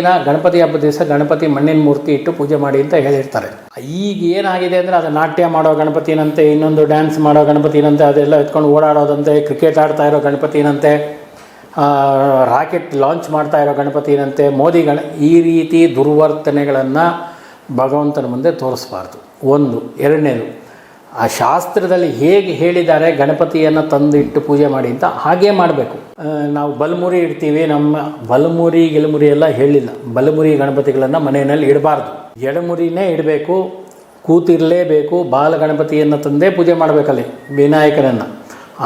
ಹಬ್ಬದ ದಿವಸ ಗಣಪತಿ ಮಣ್ಣಿನ ಮೂರ್ತಿ ಇಟ್ಟು ಪೂಜೆ ಮಾಡಿ ಅಂತ ಹೇಳಿರ್ತಾರೆ. ಈಗ ಏನಾಗಿದೆ ಅಂದರೆ ಅದು ನಾಟ್ಯ ಮಾಡೋ ಗಣಪತಿನಂತೆ, ಇನ್ನೊಂದು ಡ್ಯಾನ್ಸ್ ಮಾಡೋ ಗಣಪತಿನಂತೆ, ಅದೆಲ್ಲ ಎತ್ಕೊಂಡು ಓಡಾಡೋದಂತೆ, ಕ್ರಿಕೆಟ್ ಆಡ್ತಾ ಇರೋ ಗಣಪತಿನಂತೆ, ರಾಕೆಟ್ ಲಾಂಚ್ ಮಾಡ್ತಾ ಇರೋ ಗಣಪತಿನಂತೆ, ಈ ರೀತಿ ದುರ್ವರ್ತನೆಗಳನ್ನು ಭಗವಂತನ ಮುಂದೆ ತೋರಿಸ್ಬಾರ್ದು. ಒಂದು. ಎರಡನೇದು, ಆ ಶಾಸ್ತ್ರದಲ್ಲಿ ಹೇಗೆ ಹೇಳಿದ್ದಾರೆ ಗಣಪತಿಯನ್ನು ತಂದು ಇಟ್ಟು ಪೂಜೆ ಮಾಡಿ ಅಂತ ಹಾಗೇ ಮಾಡಬೇಕು. ನಾವು ಬಲಮುರಿ ಇಡ್ತೀವಿ, ನಮ್ಮ ಬಲಮುರಿ ಎಲ್ಲ ಹೇಳಿಲ್ಲ. ಬಲಮುರಿ ಗಣಪತಿಗಳನ್ನು ಮನೆಯಲ್ಲಿ ಇಡಬಾರ್ದು, ಎಡಮುರಿನೇ ಇಡಬೇಕು, ಕೂತಿರಲೇಬೇಕು. ಬಾಲ ಗಣಪತಿಯನ್ನು ತಂದೇ ಪೂಜೆ ಮಾಡಬೇಕಲ್ಲಿ ವಿನಾಯಕನನ್ನು.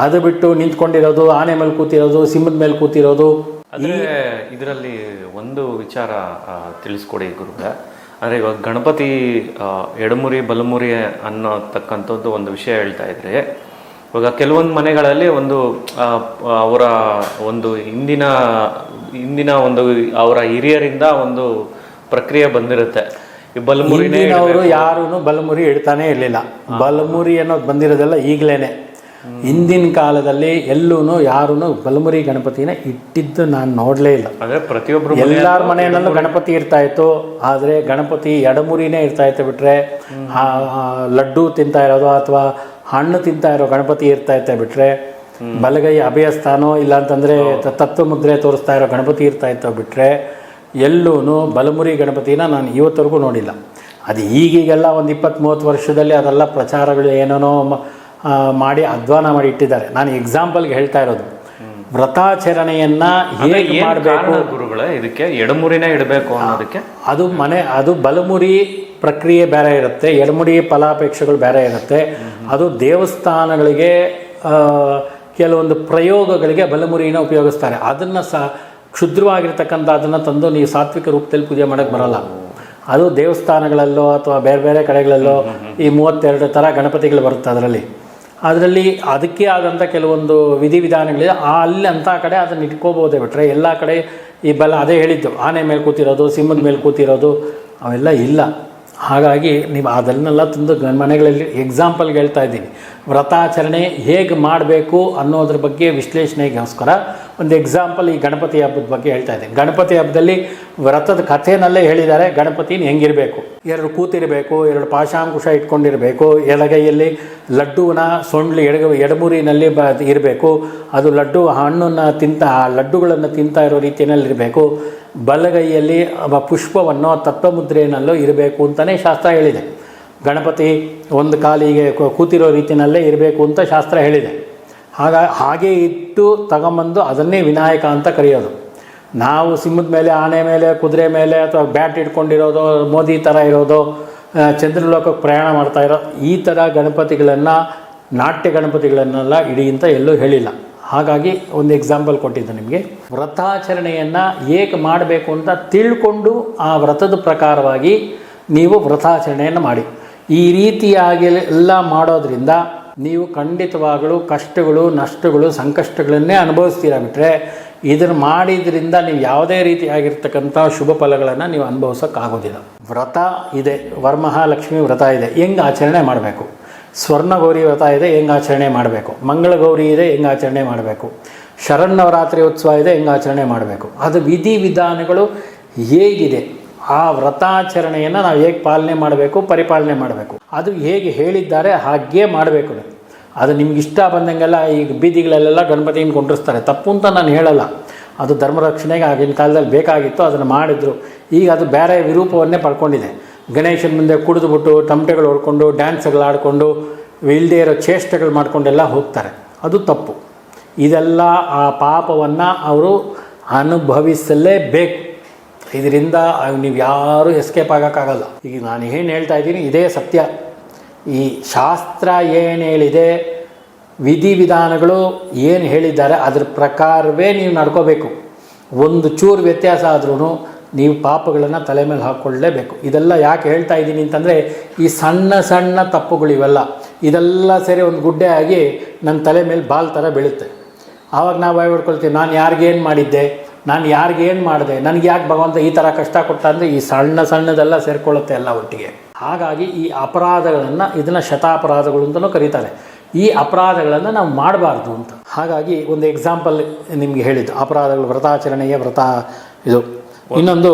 ಅದು ಬಿಟ್ಟು ನಿಂತ್ಕೊಂಡಿರೋದು, ಆನೆ ಮೇಲೆ ಕೂತಿರೋದು, ಸಿಂಹದ ಮೇಲೆ ಕೂತಿರೋದು. ಅಂದರೆ ಇದರಲ್ಲಿ ಒಂದು ವಿಚಾರ ತಿಳಿಸ್ಕೊಡಿ ಗುರುಗಳೇ. ಅಂದರೆ ಇವಾಗ ಗಣಪತಿ ಎಡಮುರಿ ಬಲಮುರಿ ಅನ್ನೋತಕ್ಕಂಥದ್ದು ಒಂದು ವಿಷಯ ಹೇಳ್ತಾ ಇದ್ರೆ, ಇವಾಗ ಕೆಲವೊಂದು ಮನೆಗಳಲ್ಲಿ ಒಂದು ಅವರ ಒಂದು ಹಿಂದಿನ ಒಂದು ಅವರ ಹಿರಿಯರಿಂದ ಒಂದು ಪ್ರಕ್ರಿಯೆ ಬಂದಿರುತ್ತೆ. ಈ ಬಲಮುರಿನೇ ಅವರು ಯಾರೂ ಬಲಮುರಿ ಇಡ್ತಾನೆ ಇರಲಿಲ್ಲ. ಬಲಮುರಿ ಅನ್ನೋದು ಬಂದಿರೋದೆಲ್ಲ ಈಗಲೇ. ಹಿಂದಿನ ಕಾಲದಲ್ಲಿ ಎಲ್ಲೂ ಯಾರೂ ಬಲಮುರಿ ಗಣಪತಿನ ಇಟ್ಟಿದ್ದು ನಾನು ನೋಡಲೇ ಇಲ್ಲ. ಅಂದರೆ ಪ್ರತಿಯೊಬ್ಬರು ಎಲ್ಲರ ಮನೆಯಲ್ಲೂ ಗಣಪತಿ ಇರ್ತಾ ಇತ್ತು. ಆದರೆ ಗಣಪತಿ ಎಡಮುರಿನೇ ಇರ್ತಾ ಇತ್ತು. ಬಿಟ್ಟರೆ ಲಡ್ಡು ತಿಂತಾ ಇರೋದು ಅಥವಾ ಹಣ್ಣು ತಿಂತಾ ಇರೋ ಗಣಪತಿ ಇರ್ತಾ ಇತ್ತು. ಬಿಟ್ಟರೆ ಬಲಗೈ ಅಭಯಸ್ಥಾನೋ ಇಲ್ಲಾಂತಂದರೆ ತತ್ವಮುದ್ರೆ ತೋರಿಸ್ತಾ ಇರೋ ಗಣಪತಿ ಇರ್ತಾ ಇತ್ತು. ಬಿಟ್ಟರೆ ಎಲ್ಲೂ ಬಲಮುರಿ ಗಣಪತಿನ ನಾನು ಇವತ್ತವರೆಗೂ ನೋಡಿಲ್ಲ. ಅದು ಈಗೀಗೆಲ್ಲ ಒಂದು 20-30 ವರ್ಷದಲ್ಲಿ ಅದೆಲ್ಲ ಪ್ರಚಾರಗಳು ಏನೇನೋ ಮಾಡಿ ಅಧ್ವಾನ ಮಾಡಿ ಇಟ್ಟಿದ್ದಾರೆ. ನಾನು ಎಕ್ಸಾಂಪಲ್ಗೆ ಹೇಳ್ತಾ ಇರೋದು. ವ್ರತಾಚರಣೆಯನ್ನು ಹೇಗೆ ಮಾಡಬೇಕು ಗುರುಗಳೇ, ಇದಕ್ಕೆ ಎಡಮುರಿನೇ ಇಡಬೇಕು ಅನ್ನೋದಕ್ಕೆ ಅದು ಬಲಮುರಿ ಪ್ರಕ್ರಿಯೆ ಬೇರೆ ಇರುತ್ತೆ, ಎಡಮುರಿ ಫಲಾಪೇಕ್ಷೆಗಳು ಬೇರೆ ಇರುತ್ತೆ. ಅದು ದೇವಸ್ಥಾನಗಳಿಗೆ ಕೆಲವೊಂದು ಪ್ರಯೋಗಗಳಿಗೆ ಬಲಮುರಿನ ಉಪಯೋಗಿಸ್ತಾರೆ. ಅದನ್ನು ಕ್ಷುದ್ರವಾಗಿರ್ತಕ್ಕಂಥ ಅದನ್ನು ತಂದು ನೀವು ಸಾತ್ವಿಕ ರೂಪದಲ್ಲಿ ಪೂಜೆ ಮಾಡೋಕ್ಕೆ ಬರೋಲ್ಲ. ಅದು ದೇವಸ್ಥಾನಗಳಲ್ಲೋ ಅಥವಾ ಬೇರೆ ಬೇರೆ ಕಡೆಗಳಲ್ಲೋ ಈ 32 ಥರ ಗಣಪತಿಗಳು ಬರುತ್ತೆ. ಅದರಲ್ಲಿ ಅದಕ್ಕೆ ಆದಂಥ ಕೆಲವೊಂದು ವಿಧಿವಿಧಾನಗಳಿದೆ. ಅಲ್ಲಿ ಅಂಥ ಕಡೆ ಅದನ್ನು ಇಟ್ಕೋಬೋದೇ. ಬಿಟ್ಟರೆ ಎಲ್ಲ ಕಡೆ ಈ ಅದೇ ಹೇಳಿದ್ದು, ಆನೆ ಮೇಲೆ ಕೂತಿರೋದು, ಸಿಂಹದ ಮೇಲೆ ಕೂತಿರೋದು ಅವೆಲ್ಲ ಇಲ್ಲ. ಹಾಗಾಗಿ ನೀವು ಅದನ್ನೆಲ್ಲ ತಂದು ಮನೆಗಳಲ್ಲಿ ಎಕ್ಸಾಂಪಲ್ಗೆ ಹೇಳ್ತಾ ಇದ್ದೀನಿ. ವ್ರತಾಚರಣೆ ಹೇಗೆ ಮಾಡಬೇಕು ಅನ್ನೋದ್ರ ಬಗ್ಗೆ ವಿಶ್ಲೇಷಣೆಗೋಸ್ಕರ ಒಂದು ಎಕ್ಸಾಂಪಲ್ ಈ ಗಣಪತಿ ಹಬ್ಬದ ಬಗ್ಗೆ ಹೇಳ್ತಾ ಇದ್ದೀನಿ. ಗಣಪತಿ ಹಬ್ಬದಲ್ಲಿ ವ್ರತದ ಕಥೆನಲ್ಲೇ ಹೇಳಿದ್ದಾರೆ. ಗಣಪತಿನ ಹೆಂಗಿರಬೇಕು, 2 ಕೂತಿರಬೇಕು, 2 ಪಾಶಾಂಕುಶ ಇಟ್ಕೊಂಡಿರಬೇಕು, ಎಡಗೈಯಲ್ಲಿ ಲಡ್ಡುವನ್ನ ಸೊಂಡ್ಲಿ ಎಡಮುರಿನಲ್ಲಿ ಇರಬೇಕು. ಅದು ಹಣ್ಣನ್ನು ಲಡ್ಡುಗಳನ್ನು ತಿಂತಾ ಇರೋ ರೀತಿಯಲ್ಲಿರಬೇಕು. ಬಲಗೈಯಲ್ಲಿ ಪುಷ್ಪವನ್ನು ತತ್ವಮುದ್ರೆಯಲ್ಲೂ ಇರಬೇಕು ಅಂತಲೇ ಶಾಸ್ತ್ರ ಹೇಳಿದೆ. ಗಣಪತಿ ಒಂದು ಕಾಲಿಗೆ ಕೂತಿರೋ ರೀತಿಯಲ್ಲೇ ಇರಬೇಕು ಅಂತ ಶಾಸ್ತ್ರ ಹೇಳಿದೆ. ಹಾಗೆ ಇಟ್ಟು ತಗೊಂಬಂದು ಅದನ್ನೇ ವಿನಾಯಕ ಅಂತ ಕರೆಯೋದು. ನಾವು ಸಿಂಹದ ಮೇಲೆ, ಆನೆ ಮೇಲೆ, ಕುದುರೆ ಮೇಲೆ ಅಥವಾ ಬ್ಯಾಟ್ ಇಟ್ಕೊಂಡಿರೋದು, ಮೋದಿ ಥರ ಇರೋದು, ಚಂದ್ರಲೋಕಕ್ಕೆ ಪ್ರಯಾಣ ಮಾಡ್ತಾ ಇರೋ ಈ ಥರ ಗಣಪತಿಗಳನ್ನು, ನಾಟ್ಯ ಗಣಪತಿಗಳನ್ನೆಲ್ಲ ಇಡಿ ಅಂತ ಎಲ್ಲೂ ಹೇಳಿಲ್ಲ. ಹಾಗಾಗಿ ಒಂದು ಎಕ್ಸಾಂಪಲ್ ಕೊಟ್ಟಿದ್ದು ನಿಮಗೆ. ವ್ರತಾಚರಣೆಯನ್ನು ಹೇಗೆ ಮಾಡಬೇಕು ಅಂತ ತಿಳ್ಕೊಂಡು ಆ ವ್ರತದ ಪ್ರಕಾರವಾಗಿ ನೀವು ವ್ರತಾಚರಣೆಯನ್ನು ಮಾಡಿ. ಈ ರೀತಿಯಾಗಿ ಎಲ್ಲ ಮಾಡೋದ್ರಿಂದ ನೀವು ಖಂಡಿತವಾಗಲೂ ಕಷ್ಟಗಳು, ನಷ್ಟಗಳು, ಸಂಕಷ್ಟಗಳನ್ನೇ ಅನುಭವಿಸ್ತೀರ. ಬಿಟ್ಟರೆ ಇದನ್ನು ಮಾಡಿದ್ರಿಂದ ನೀವು ಯಾವುದೇ ರೀತಿಯಾಗಿರ್ತಕ್ಕಂಥ ಶುಭ ಫಲಗಳನ್ನು ನೀವು ಅನುಭವಿಸೋಕ್ಕಾಗೋದಿಲ್ಲ. ವ್ರತ ಇದೆ, ವರಮಹಾಲಕ್ಷ್ಮಿ ವ್ರತ ಇದೆ, ಹೆಂಗೆ ಆಚರಣೆ ಮಾಡಬೇಕು. ಸ್ವರ್ಣಗೌರಿ ವ್ರತ ಇದೆ, ಹೆಂಗೆ ಆಚರಣೆ ಮಾಡಬೇಕು. ಮಂಗಳಗೌರಿ ಇದೆ, ಹೆಂಗೆ ಆಚರಣೆ ಮಾಡಬೇಕು. ಶರನ್ನವರಾತ್ರಿ ಉತ್ಸವ ಇದೆ, ಹೆಂಗೆ ಆಚರಣೆ ಮಾಡಬೇಕು. ಅದು ವಿಧಿವಿಧಾನಗಳು ಹೇಗಿದೆ, ಆ ವ್ರತಾಚರಣೆಯನ್ನು ನಾವು ಹೇಗೆ ಪಾಲನೆ ಮಾಡಬೇಕು, ಪರಿಪಾಲನೆ ಮಾಡಬೇಕು, ಅದು ಹೇಗೆ ಹೇಳಿದ್ದಾರೆ ಹಾಗೇ ಮಾಡಬೇಕು. ಅದು ನಿಮ್ಗೆ ಇಷ್ಟ ಬಂದಂಗೆಲ್ಲ ಈಗ ಬೀದಿಗಳಲ್ಲೆಲ್ಲ ಗಣಪತಿಯನ್ನು ಕೊಂಡಿರ್ತಾರೆ, ತಪ್ಪು ಅಂತ ನಾನು ಹೇಳಲ್ಲ. ಅದು ಧರ್ಮರಕ್ಷಣೆಗೆ ಆಗಿನ ಕಾಲದಲ್ಲಿ ಬೇಕಾಗಿತ್ತು, ಅದನ್ನು ಮಾಡಿದ್ರು. ಈಗ ಅದು ಬೇರೆ ವಿರೂಪವನ್ನೇ ಪಡ್ಕೊಂಡಿದೆ. ಗಣೇಶನ ಮುಂದೆ ಕುಡಿದುಬಿಟ್ಟು ತಮಟೆಗಳು ಹೊಡ್ಕೊಂಡು ಡ್ಯಾನ್ಸ್ಗಳು ಆಡಿಕೊಂಡು ಇಲ್ಲದೇ ಇರೋ ಚೇಷ್ಟೆಗಳು ಮಾಡಿಕೊಂಡೆಲ್ಲ ಹೋಗ್ತಾರೆ. ಅದು ತಪ್ಪು. ಇದೆಲ್ಲ ಆ ಪಾಪವನ್ನು ಅವರು ಅನುಭವಿಸಲೇಬೇಕು. ಇದರಿಂದ ನೀವು ಯಾರೂ ಎಸ್ಕೇಪ್ ಆಗೋಕ್ಕಾಗಲ್ಲ. ಈಗ ನಾನು ಏನು ಹೇಳ್ತಾ ಇದ್ದೀನಿ ಇದೇ ಸತ್ಯ. ಈ ಶಾಸ್ತ್ರ ಏನು ಹೇಳಿದೆ, ವಿಧಿವಿಧಾನಗಳು ಏನು ಹೇಳಿದ್ದಾರೆ ಅದರ ಪ್ರಕಾರವೇ ನೀವು ನಡ್ಕೋಬೇಕು. ಒಂದು ಚೂರು ವ್ಯತ್ಯಾಸ ಆದ್ರೂ ನೀವು ಪಾಪಗಳನ್ನು ತಲೆ ಮೇಲೆ ಹಾಕ್ಕೊಳ್ಳೇಬೇಕು. ಇದೆಲ್ಲ ಯಾಕೆ ಹೇಳ್ತಾ ಇದ್ದೀನಿ ಅಂತಂದರೆ, ಈ ಸಣ್ಣ ಸಣ್ಣ ತಪ್ಪುಗಳು ಇವೆಲ್ಲ ಇದೆಲ್ಲ ಸೇರಿ ಒಂದು ಗುಡ್ಡೆ ಆಗಿ ನನ್ನ ತಲೆ ಮೇಲೆ ಬಾಲ್ ಥರ ಬೀಳುತ್ತೆ. ಆವಾಗ ನಾವು ಭಯ ಹೊಡ್ಕೊಳ್ತೀವಿ, ನಾನು ಯಾರಿಗೇನು ಮಾಡಿದ್ದೆ, ನಾನು ಯಾರಿಗೇನು ಮಾಡಿದೆ, ನನಗೆ ಯಾಕೆ ಭಗವಂತ ಈ ಥರ ಕಷ್ಟ ಕೊಟ್ಟ ಅಂದರೆ ಈ ಸಣ್ಣದೆಲ್ಲ ಸೇರಿಕೊಳ್ಳುತ್ತೆ ಎಲ್ಲ ಒಟ್ಟಿಗೆ. ಹಾಗಾಗಿ ಈ ಅಪರಾಧಗಳನ್ನು ಇದನ್ನು ಶತಾಪರಾಧಗಳು ಅಂತಲೂ ಕರೀತಾರೆ. ಈ ಅಪರಾಧಗಳನ್ನು ನಾವು ಮಾಡಬಾರ್ದು ಅಂತ. ಹಾಗಾಗಿ ಒಂದು ಎಕ್ಸಾಂಪಲ್ ನಿಮಗೆ ಹೇಳಿದ್ದು, ಅಪರಾಧಗಳು ವ್ರತಾಚರಣೆಯ ವ್ರತ ಇದು. ಇನ್ನೊಂದು